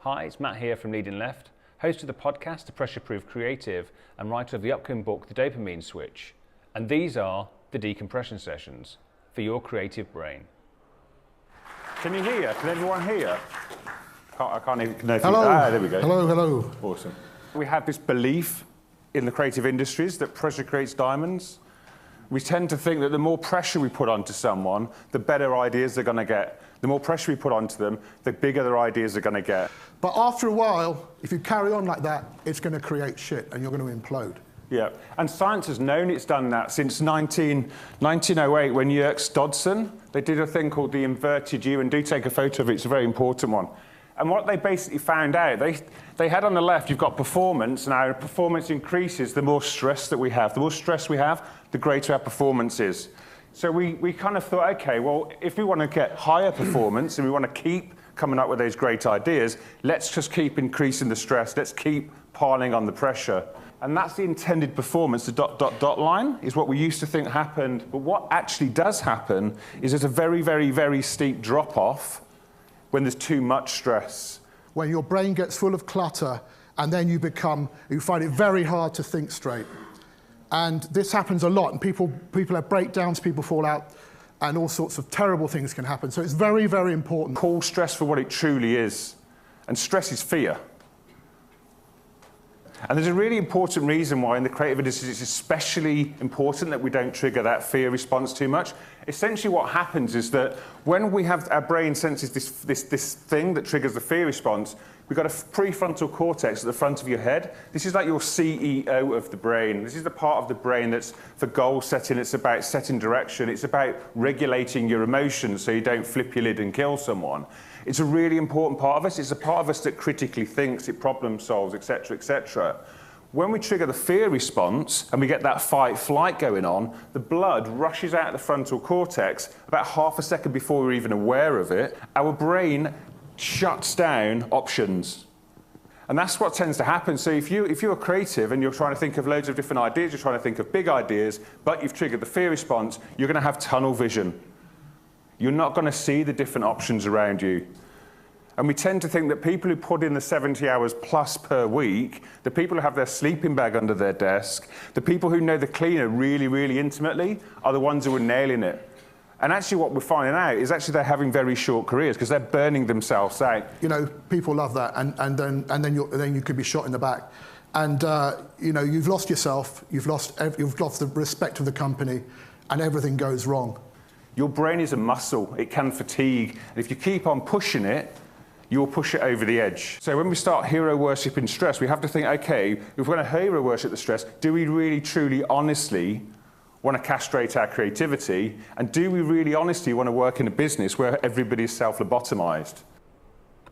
Hi, it's Matt here from Leading Left, host of the podcast The Pressure Proof Creative and writer of the upcoming book The Dopamine Switch. And these are the decompression sessions for your creative brain. Can you hear? Can everyone hear? I can't even know if Hello. There we go. Hello, hello. Awesome. We have this belief in the creative industries that pressure creates diamonds. We tend to think that the more pressure we put onto someone, the better ideas they're going to get. The more pressure we put onto them, the bigger their ideas are going to get. But after a while, if you carry on like that, it's going to create shit and you're going to implode. Yeah, and science has known it's done that since 1908 when Yerkes Dodson, they did a thing called the inverted U, and do take a photo of it, it's a very important one. And what they basically found out, they had on the left, you've got performance. Now, performance increases the more stress that we have. The more stress we have, the greater our performance is. So we kind of thought, okay, well, if we want to get higher performance and we want to keep coming up with those great ideas, let's just keep increasing the stress. Let's keep piling on the pressure. And that's the intended performance. The ... line is what we used to think happened. But what actually does happen is there's a very, very, very steep drop-off when there's too much stress. When your brain gets full of clutter and then you find it very hard to think straight. And this happens a lot, and people have breakdowns, people fall out, and all sorts of terrible things can happen. So it's very, very important. Call stress for what it truly is. And stress is fear. And there's a really important reason why in the creative industry it's especially important that we don't trigger that fear response too much. Essentially what happens is that when we have our brain senses this thing that triggers the fear response, we've got a prefrontal cortex at the front of your head. This is like your CEO of the brain. This is the part of the brain that's for goal setting. It's about setting direction. It's about regulating your emotions so you don't flip your lid and kill someone. It's a really important part of us. It's a part of us that critically thinks, it problem solves, etc., etc. When we trigger the fear response and we get that fight-flight going on, the blood rushes out of the frontal cortex about half a second before we're even aware of it. Our brain shuts down options. And that's what tends to happen. So if you're creative and you're trying to think of loads of different ideas, you're trying to think of big ideas, but you've triggered the fear response, you're going to have tunnel vision. You're not going to see the different options around you. And we tend to think that people who put in the 70 hours plus per week, the people who have their sleeping bag under their desk, the people who know the cleaner really, really intimately are the ones who are nailing it. And actually what we're finding out is actually they're having very short careers because they're burning themselves out. You know, people love that, and then you could be shot in the back. And you know, you've lost yourself, you've lost the respect of the company, and everything goes wrong. Your brain is a muscle. It can fatigue. And if you keep on pushing it, you'll push it over the edge. So when we start hero worshipping stress, we have to think, okay, if we're going to hero worship the stress, do we really, truly, honestly want to castrate our creativity? And do we really, honestly want to work in a business where everybody is self-lobotomized?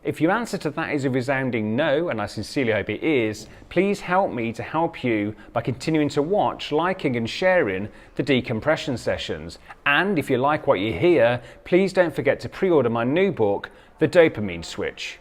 If your answer to that is a resounding no, and I sincerely hope it is, please help me to help you by continuing to watch, liking and sharing the decompression sessions. And if you like what you hear, please don't forget to pre-order my new book, The Dopamine Switch.